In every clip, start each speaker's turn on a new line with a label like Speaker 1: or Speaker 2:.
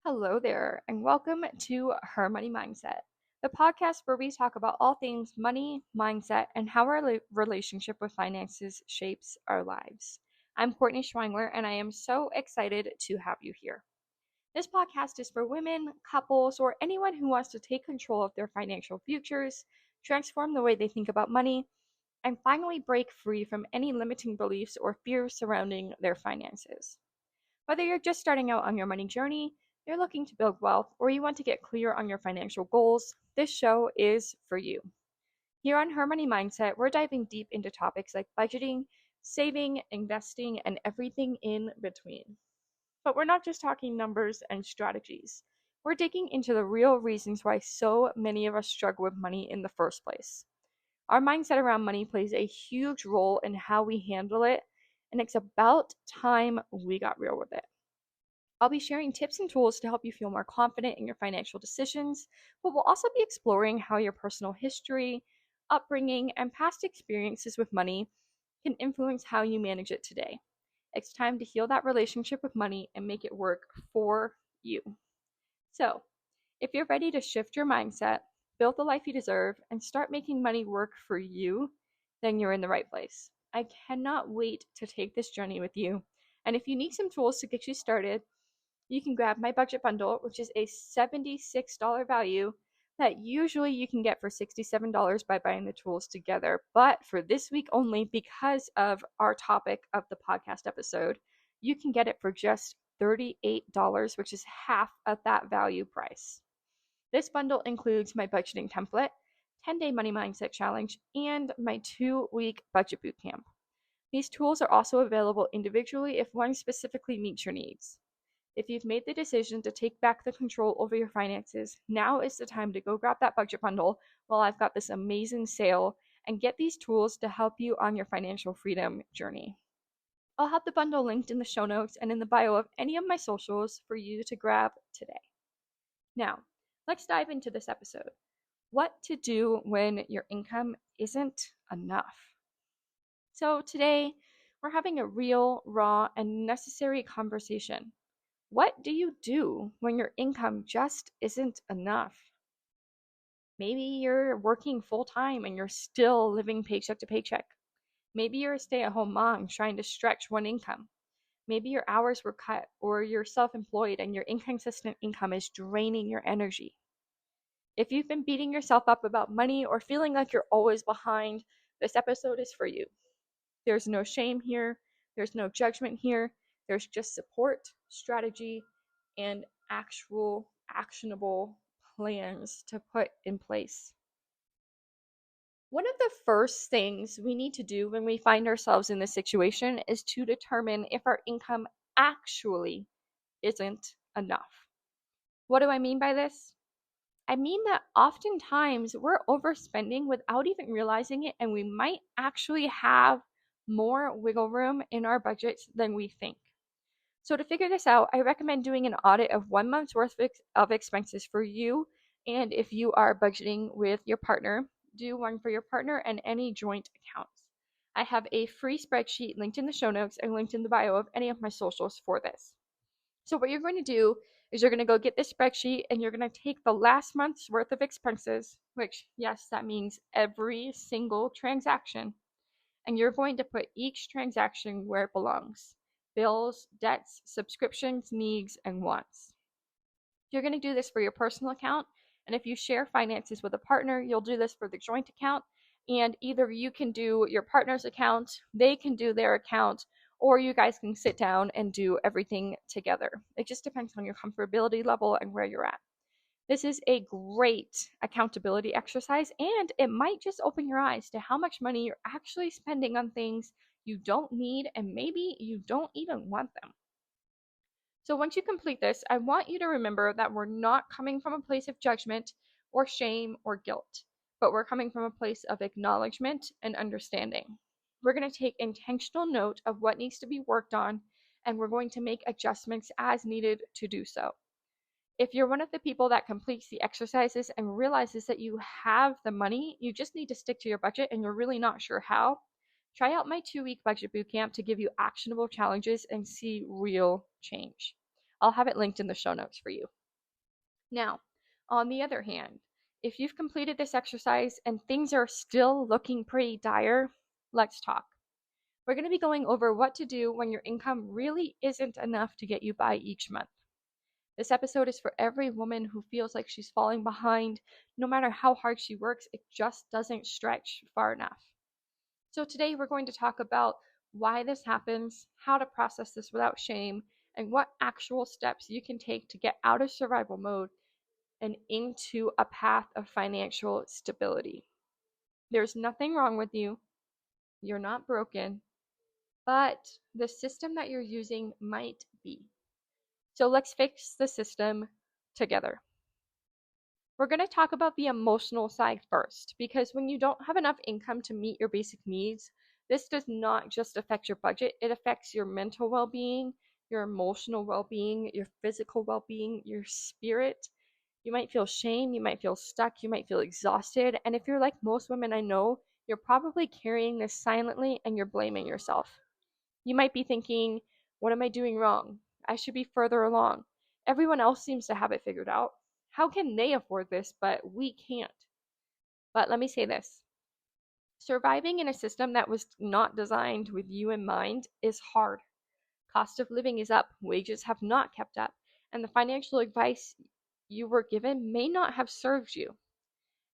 Speaker 1: Hello there, and welcome to Her Money Mindset, the podcast where we talk about all things money, mindset, and how our relationship with finances shapes our lives. I'm Courtney Schweinler, and I am so excited to have you here. This podcast is for women, couples, or anyone who wants to take control of their financial futures, transform the way they think about money, and finally break free from any limiting beliefs or fears surrounding their finances. Whether you're just starting out on your money journey, you're looking to build wealth, or you want to get clear on your financial goals, this show is for you. Here on Her Money Mindset, we're diving deep into topics like budgeting, saving, investing, and everything in between. But we're not just talking numbers and strategies. We're digging into the real reasons why so many of us struggle with money in the first place. Our mindset around money plays a huge role in how we handle it, and it's about time we got real with it. I'll be sharing tips and tools to help you feel more confident in your financial decisions, but we'll also be exploring how your personal history, upbringing, and past experiences with money can influence how you manage it today. It's time to heal that relationship with money and make it work for you. So, if you're ready to shift your mindset, build the life you deserve, and start making money work for you, then you're in the right place. I cannot wait to take this journey with you. And if you need some tools to get you started, you can grab my budget bundle, which is a $76 value that usually you can get for $67 by buying the tools together. But for this week only, because of our topic of the podcast episode, you can get it for just $38, which is half of that value price. This bundle includes my budgeting template, 10-day money mindset challenge, and my 2-week budget bootcamp. These tools are also available individually if one specifically meets your needs. If you've made the decision to take back the control over your finances, now is the time to go grab that budget bundle while I've got this amazing sale and get these tools to help you on your financial freedom journey. I'll have the bundle linked in the show notes and in the bio of any of my socials for you to grab today. Now, let's dive into this episode. What to do when your income isn't enough. So, today, we're having a real, raw, and necessary conversation. What do you do when your income just isn't enough? Maybe you're working full time and you're still living paycheck to paycheck. Maybe you're a stay at home mom trying to stretch one income. Maybe your hours were cut or you're self employed and your inconsistent income is draining your energy. If you've been beating yourself up about money or feeling like you're always behind, this episode is for you. There's no shame here, there's no judgment here, there's just support, strategy, and actual actionable plans to put in place. One of the first things we need to do when we find ourselves in this situation is to determine if our income actually isn't enough. What do I mean by this? I mean that oftentimes we're overspending without even realizing it, and we might actually have more wiggle room in our budgets than we think. So, to figure this out, I recommend doing an audit of 1 month's worth of expenses for you. And if you are budgeting with your partner, do one for your partner and any joint accounts. I have a free spreadsheet linked in the show notes and linked in the bio of any of my socials for this. So what you're going to do is you're going to go get this spreadsheet and you're going to take the last month's worth of expenses, which, yes, that means every single transaction, and you're going to put each transaction where it belongs: bills, debts, subscriptions, needs, and wants. You're going to do this for your personal account, and if you share finances with a partner, you'll do this for the joint account, and either you can do your partner's account, they can do their account, or you guys can sit down and do everything together. It just depends on your comfortability level and where you're at. This is a great accountability exercise, and it might just open your eyes to how much money you're actually spending on things you don't need and maybe you don't even want them. So once you complete this, I want you to remember that we're not coming from a place of judgment or shame or guilt, but we're coming from a place of acknowledgement and understanding. We're going to take intentional note of what needs to be worked on, and we're going to make adjustments as needed to do so. If you're one of the people that completes the exercises and realizes that you have the money, you just need to stick to your budget and you're really not sure how, try out my 2-week budget bootcamp to give you actionable challenges and see real change. I'll have it linked in the show notes for you. Now, on the other hand, if you've completed this exercise and things are still looking pretty dire, let's talk. We're going to be going over what to do when your income really isn't enough to get you by each month. This episode is for every woman who feels like she's falling behind. No matter how hard she works, it just doesn't stretch far enough. So today we're going to talk about why this happens, how to process this without shame, and what actual steps you can take to get out of survival mode and into a path of financial stability. There's nothing wrong with you. You're not broken, but the system that you're using might be. So let's fix the system together. We're going to talk about the emotional side first, because when you don't have enough income to meet your basic needs, this does not just affect your budget, it affects your mental well-being, your emotional well-being, your physical well-being, your spirit. You might feel shame, you might feel stuck, you might feel exhausted, and if you're like most women I know, you're probably carrying this silently and you're blaming yourself. You might be thinking, what am I doing wrong? I should be further along. Everyone else seems to have it figured out. How can they afford this, but we can't? But let me say this. Surviving in a system that was not designed with you in mind is hard. Cost of living is up, wages have not kept up, and the financial advice you were given may not have served you.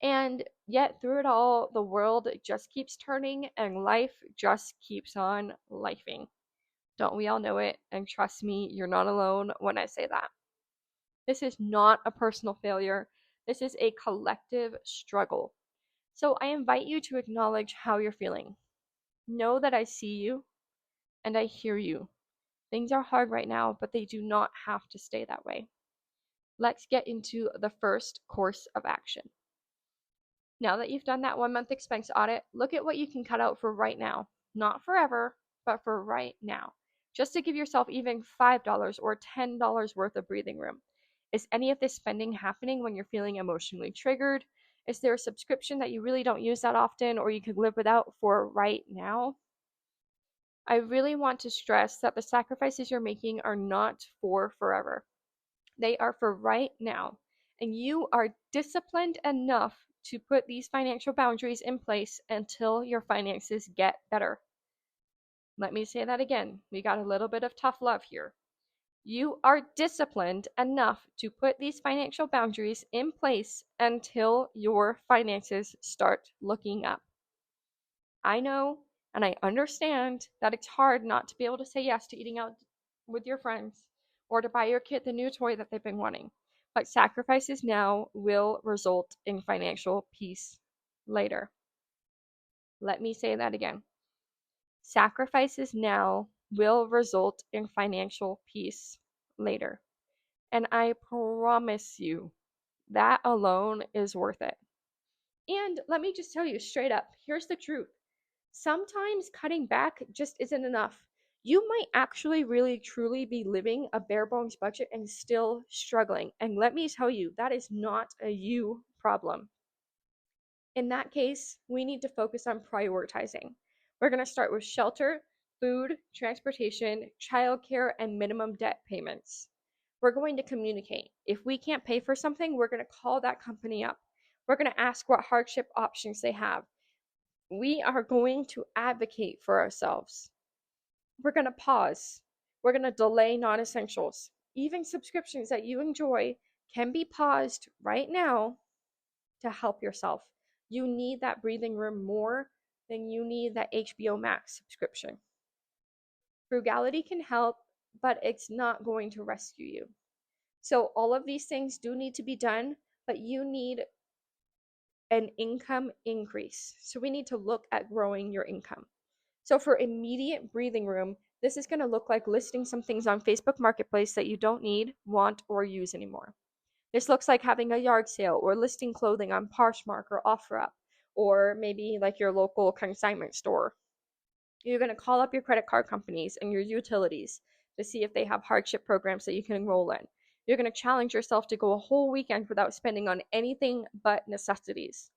Speaker 1: And yet, through it all, the world just keeps turning and life just keeps on lifing. Don't we all know it? And trust me, you're not alone when I say that. This is not a personal failure. This is a collective struggle. So I invite you to acknowledge how you're feeling. Know that I see you and I hear you. Things are hard right now, but they do not have to stay that way. Let's get into the first course of action. Now that you've done that 1-month expense audit, look at what you can cut out for right now. Not forever, but for right now. Just to give yourself even $5 or $10 worth of breathing room. Is any of this spending happening when you're feeling emotionally triggered? Is there a subscription that you really don't use that often or you could live without for right now? I really want to stress that the sacrifices you're making are not for forever. They are for right now. And you are disciplined enough to put these financial boundaries in place until your finances get better. Let me say that again. We got a little bit of tough love here. You are disciplined enough to put these financial boundaries in place until your finances start looking up. I know and I understand that it's hard not to be able to say yes to eating out with your friends or to buy your kid the new toy that they've been wanting. But sacrifices now will result in financial peace later. Let me say that again. Sacrifices now will result in financial peace later. And I promise you, that alone is worth it. And let me just tell you straight up, here's the truth. Sometimes cutting back just isn't enough. You might actually really truly be living a bare bones budget and still struggling. And let me tell you, that is not a you problem. In that case, we need to focus on prioritizing. We're going to start with shelter, food, transportation, childcare, and minimum debt payments. We're going to communicate. If we can't pay for something, we're going to call that company up. We're going to ask what hardship options they have. We are going to advocate for ourselves. We're going to pause. We're going to delay non-essentials. Even subscriptions that you enjoy can be paused right now to help yourself. You need that breathing room more than you need that HBO Max subscription. Frugality can help, but it's not going to rescue you. So all of these things do need to be done, but you need an income increase. So we need to look at growing your income. So for immediate breathing room, this is going to look like listing some things on Facebook Marketplace that you don't need, want, or use anymore. This looks like having a yard sale or listing clothing on Poshmark or OfferUp, or maybe like your local consignment store. You're going to call up your credit card companies and your utilities to see if they have hardship programs that you can enroll in. You're going to challenge yourself to go a whole weekend without spending on anything but necessities.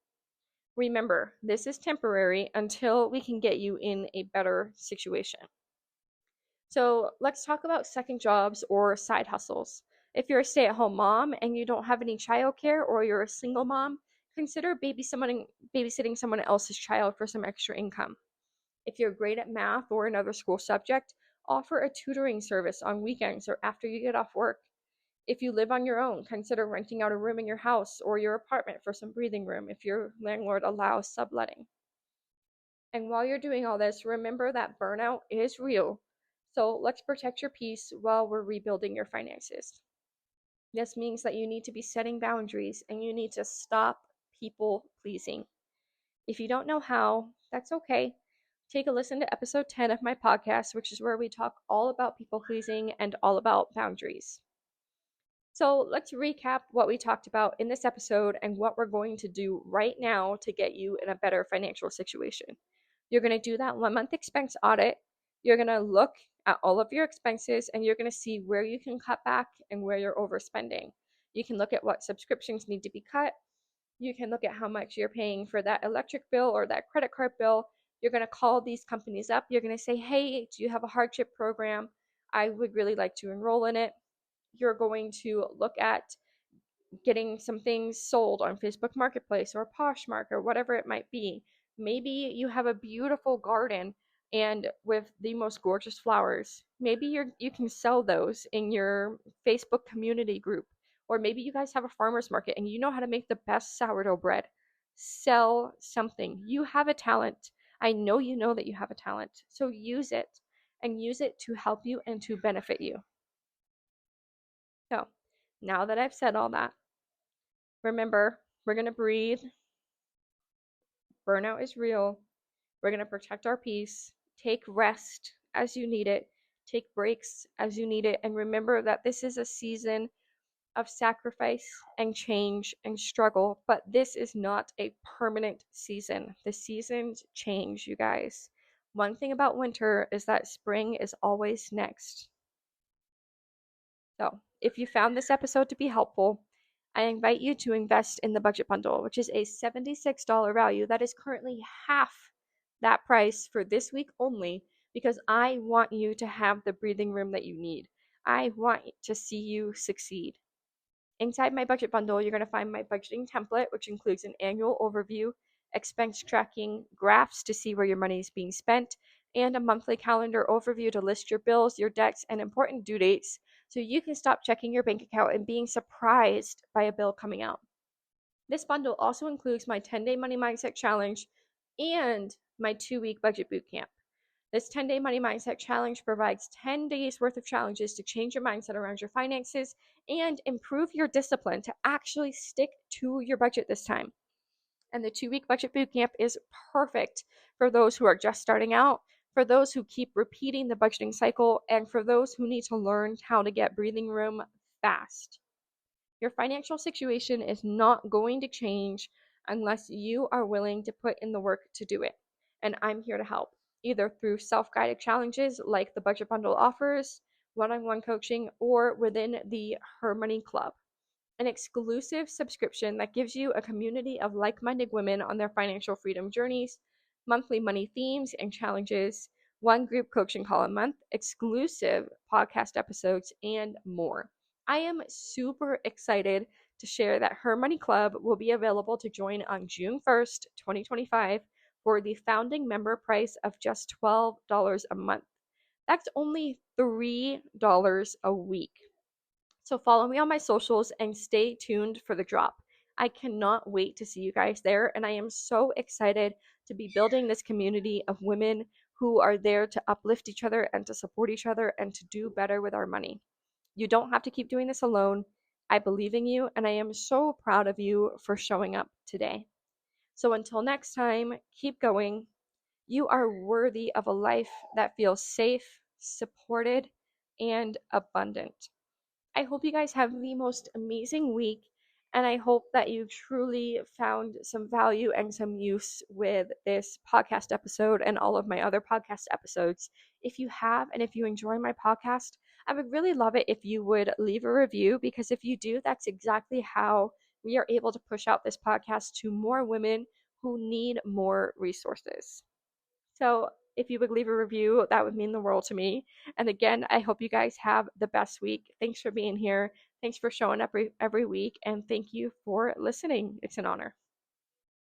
Speaker 1: Remember, this is temporary until we can get you in a better situation. So let's talk about second jobs or side hustles. If you're a stay-at-home mom and you don't have any childcare, or you're a single mom, consider babysitting someone else's child for some extra income. If you're great at math or another school subject, offer a tutoring service on weekends or after you get off work. If you live on your own, consider renting out a room in your house or your apartment for some breathing room if your landlord allows subletting. And while you're doing all this, remember that burnout is real. So let's protect your peace while we're rebuilding your finances. This means that you need to be setting boundaries and you need to stop people pleasing. If you don't know how, that's okay. Take a listen to episode 10 of my podcast, which is where we talk all about people pleasing and all about boundaries. So let's recap what we talked about in this episode and what we're going to do right now to get you in a better financial situation. You're going to do that 1 month expense audit. You're going to look at all of your expenses and you're going to see where you can cut back and where you're overspending. You can look at what subscriptions need to be cut. You can look at how much you're paying for that electric bill or that credit card bill. You're going to call these companies up. You're going to say, hey, do you have a hardship program? I would really like to enroll in it. You're going to look at getting some things sold on Facebook Marketplace or Poshmark or whatever it might be. Maybe you have a beautiful garden and with the most gorgeous flowers. Maybe you can sell those in your Facebook community group. Or maybe you guys have a farmer's market and you know how to make the best sourdough bread. Sell something. You have a talent. I know you know that you have a talent. So use it and use it to help you and to benefit you. So now that I've said all that, remember, we're going to breathe. Burnout is real. We're going to protect our peace. Take rest as you need it. Take breaks as you need it. And remember that this is a season of sacrifice and change and struggle, but this is not a permanent season. The seasons change, you guys. One thing about winter is that spring is always next. So, if you found this episode to be helpful, I invite you to invest in the budget bundle, which is a $76 value that is currently half that price for this week only, because I want you to have the breathing room that you need. I want to see you succeed. Inside my budget bundle, you're going to find my budgeting template, which includes an annual overview, expense tracking, graphs to see where your money is being spent, and a monthly calendar overview to list your bills, your debts, and important due dates so you can stop checking your bank account and being surprised by a bill coming out. This bundle also includes my 10-day money mindset challenge and my 2-week budget bootcamp. This 10-day money mindset challenge provides 10 days worth of challenges to change your mindset around your finances and improve your discipline to actually stick to your budget this time. And the 2-week budget bootcamp is perfect for those who are just starting out, for those who keep repeating the budgeting cycle, and for those who need to learn how to get breathing room fast. Your financial situation is not going to change unless you are willing to put in the work to do it. And I'm here to help, either through self-guided challenges like the Budget Bundle offers, one-on-one coaching, or within the Her Money Club, an exclusive subscription that gives you a community of like-minded women on their financial freedom journeys, monthly money themes and challenges, one group coaching call a month, exclusive podcast episodes, and more. I am super excited to share that Her Money Club will be available to join on June 1st, 2025 for the founding member price of just $12 a month. That's only $3 a week. So follow me on my socials and stay tuned for the drop. I cannot wait to see you guys there, and I am so excited to be building this community of women who are there to uplift each other and to support each other and to do better with our money. You don't have to keep doing this alone. I believe in you, and I am so proud of you for showing up today. So until next time, keep going. You are worthy of a life that feels safe, supported, and abundant. I hope you guys have the most amazing week, and I hope that you truly found some value and some use with this podcast episode and all of my other podcast episodes. If you have, and if you enjoy my podcast, I would really love it if you would leave a review, because if you do, that's exactly how we are able to push out this podcast to more women who need more resources. So If you would leave a review, that would mean the world to me. And again, I hope you guys have the best week. Thanks for being here. Thanks for showing up every week. And thank you for listening. It's an honor.